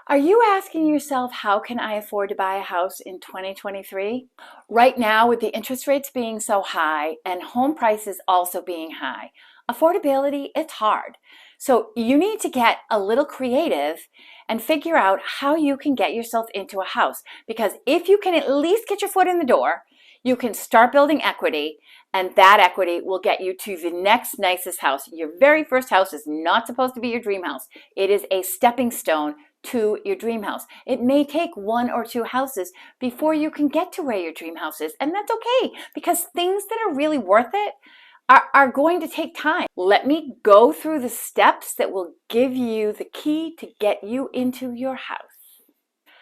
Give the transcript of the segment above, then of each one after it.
Are you asking yourself, how can I afford to buy a house in 2023? Right now, with the interest rates being so high and home prices also being high, affordability, it's hard. So you need to get a little creative and figure out how you can get yourself into a house. Because if you can at least get your foot in the door, you can start building equity, and that equity will get you to the next nicest house. Your very first house is not supposed to be your dream house. It is a stepping stone to your dream house. It may take one or two houses before you can get to where your dream house is, and that's okay, because things that are really worth it are going to take time. Let me go through the steps that will give you the key to get you into your house.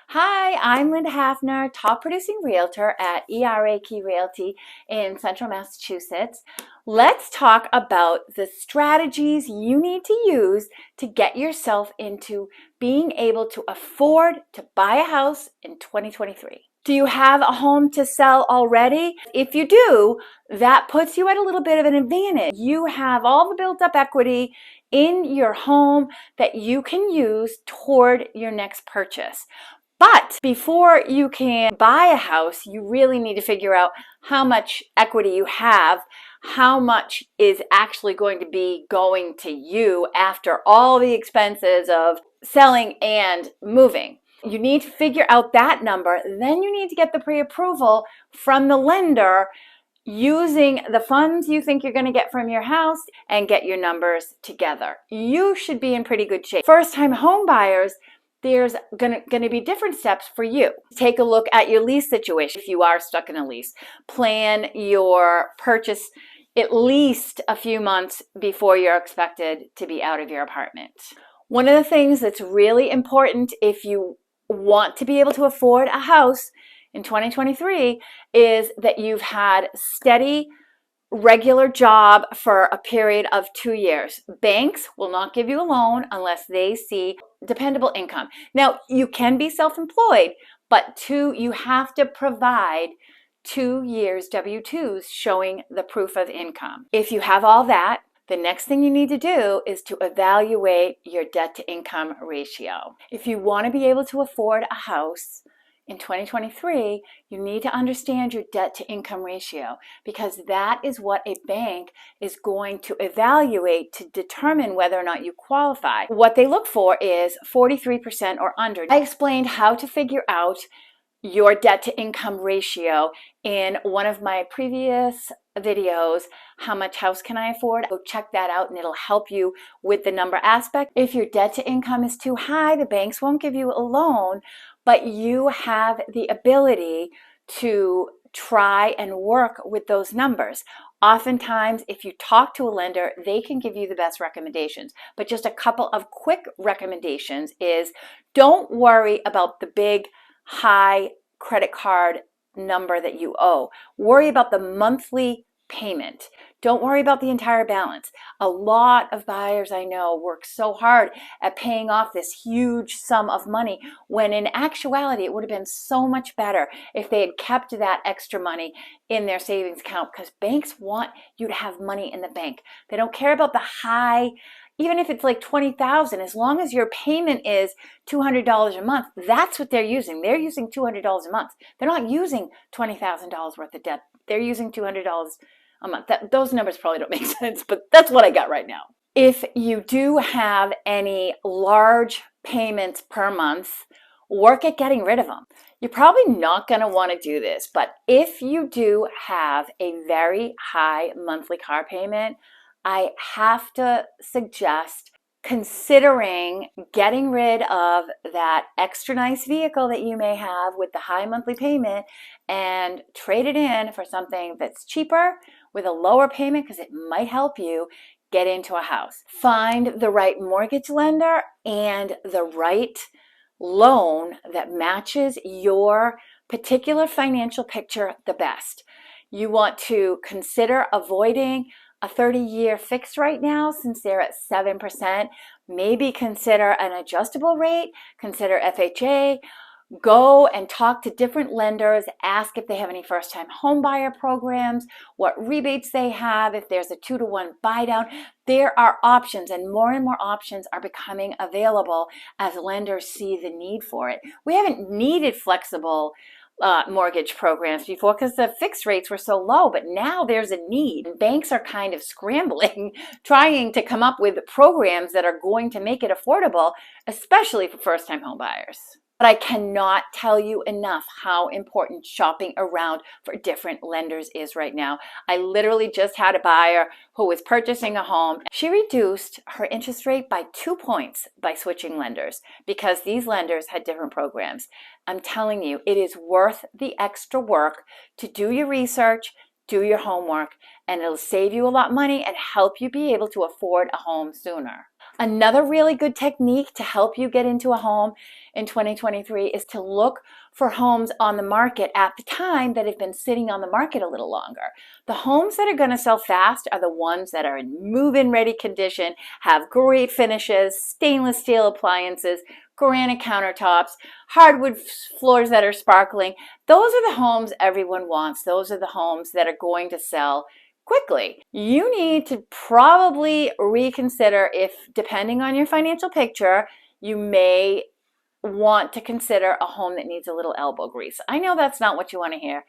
Hi, I'm Linda Hafner, top producing realtor at ERA Key Realty in Central Massachusetts. Let's talk about the strategies you need to use to get yourself into being able to afford to buy a house in 2023. Do you have a home to sell already? If you do, that puts you at a little bit of an advantage. You have all the built up equity in your home that you can use toward your next purchase. But before you can buy a house, you really need to figure out how much equity you have, how much is actually going to be going to you after all the expenses of selling and moving. You need to figure out that number. Then you need to get the pre-approval from the lender using the funds you think you're going to get from your house and get your numbers together. You should be in pretty good shape. First-time home buyers, there's going to be different steps for you. Take a look at your lease situation. If you are stuck in a lease, plan your purchase at least a few months before you're expected to be out of your apartment. One of the things that's really important if you want to be able to afford a house in 2023 is that you've had steady, regular job for a period of 2 years. Banks will not give you a loan unless they see dependable income. Now, you can be self-employed, but you have to provide 2 years W-2s showing the proof of income. If you have all that, the next thing you need to do is to evaluate your debt-to-income ratio. If you want to be able to afford a house in 2023, you need to understand your debt-to-income ratio, because that is what a bank is going to evaluate to determine whether or not you qualify. What they look for is 43% or under. I explained how to figure out your debt-to-income ratio in one of my previous videos, How Much House Can I Afford? Go check that out and it'll help you with the number aspect. If your debt-to-income is too high, the banks won't give you a loan, but you have the ability to try and work with those numbers. Oftentimes, if you talk to a lender, they can give you the best recommendations. But just a couple of quick recommendations is, don't worry about the big high credit card number that you owe. Worry about the monthly payment. Don't worry about the entire balance. A lot of buyers I know work so hard at paying off this huge sum of money, when in actuality it would have been so much better if they had kept that extra money in their savings account, because banks want you to have money in the bank. They don't care about the high. Even if it's like $20,000, as long as your payment is $200 a month, that's what they're using. They're using $200 a month. They're not using $20,000 worth of debt. They're using $200 a month. Those numbers probably don't make sense, but that's what I got right now. If you do have any large payments per month, work at getting rid of them. You're probably not going to want to do this, but if you do have a very high monthly car payment, I have to suggest considering getting rid of that extra nice vehicle that you may have with the high monthly payment and trade it in for something that's cheaper with a lower payment, because it might help you get into a house. Find the right mortgage lender and the right loan that matches your particular financial picture the best. You want to consider avoiding a 30-year fixed right now, since they're at 7%. Maybe consider an adjustable rate, consider FHA, Go and talk to different lenders, ask if they have any first-time home buyer programs, what rebates they have, if there's a 2-to-1 buy down. There are options, and more options are becoming available as lenders see the need for it. We haven't needed flexible mortgage programs before because the fixed rates were so low, but now there's a need. Banks are kind of scrambling, trying to come up with programs that are going to make it affordable, especially for first-time home buyers. But I cannot tell you enough how important shopping around for different lenders is right now. I literally just had a buyer who was purchasing a home. She reduced her interest rate by 2 points by switching lenders because these lenders had different programs. I'm telling you, it is worth the extra work to do your research, do your homework, and it'll save you a lot of money and help you be able to afford a home sooner. Another really good technique to help you get into a home in 2023 is to look for homes on the market at the time that have been sitting on the market a little longer. The homes that are going to sell fast are the ones that are in move-in ready condition, have great finishes, stainless steel appliances, granite countertops, hardwood floors that are sparkling. Those are the homes everyone wants. Those are the homes that are going to sell quickly. You need to probably reconsider if, depending on your financial picture, you may want to consider a home that needs a little elbow grease. I know that's not what you want to hear.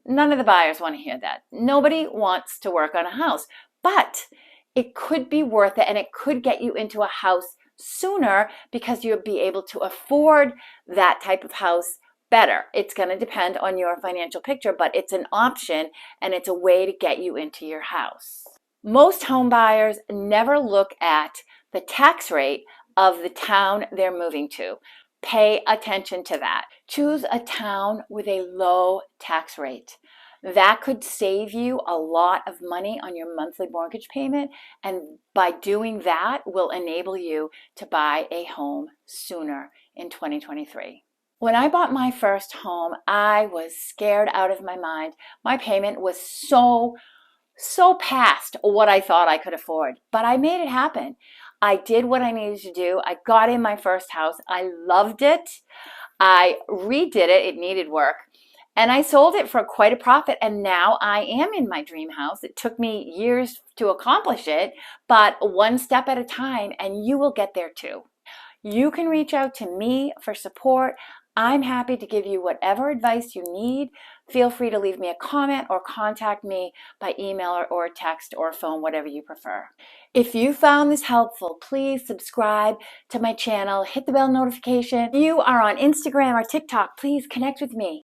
None of the buyers want to hear that. Nobody wants to work on a house, but it could be worth it, and it could get you into a house sooner because you'll be able to afford that type of house better. It's going to depend on your financial picture, but it's an option and it's a way to get you into your house. Most home buyers never look at the tax rate of the town they're moving to. Pay attention to that. Choose a town with a low tax rate. That could save you a lot of money on your monthly mortgage payment, and by doing that will enable you to buy a home sooner in 2023. When I bought my first home, I was scared out of my mind. My payment was so past what I thought I could afford, but I made it happen. I did what I needed to do. I got in my first house. I loved it. I redid it. It needed work. And I sold it for quite a profit. And now I am in my dream house. It took me years to accomplish it, but one step at a time, and you will get there too. You can reach out to me for support. I'm happy to give you whatever advice you need. Feel free to leave me a comment or contact me by email or text or phone, whatever you prefer. If you found this helpful, please subscribe to my channel, hit the bell notification. If you are on Instagram or TikTok, please connect with me.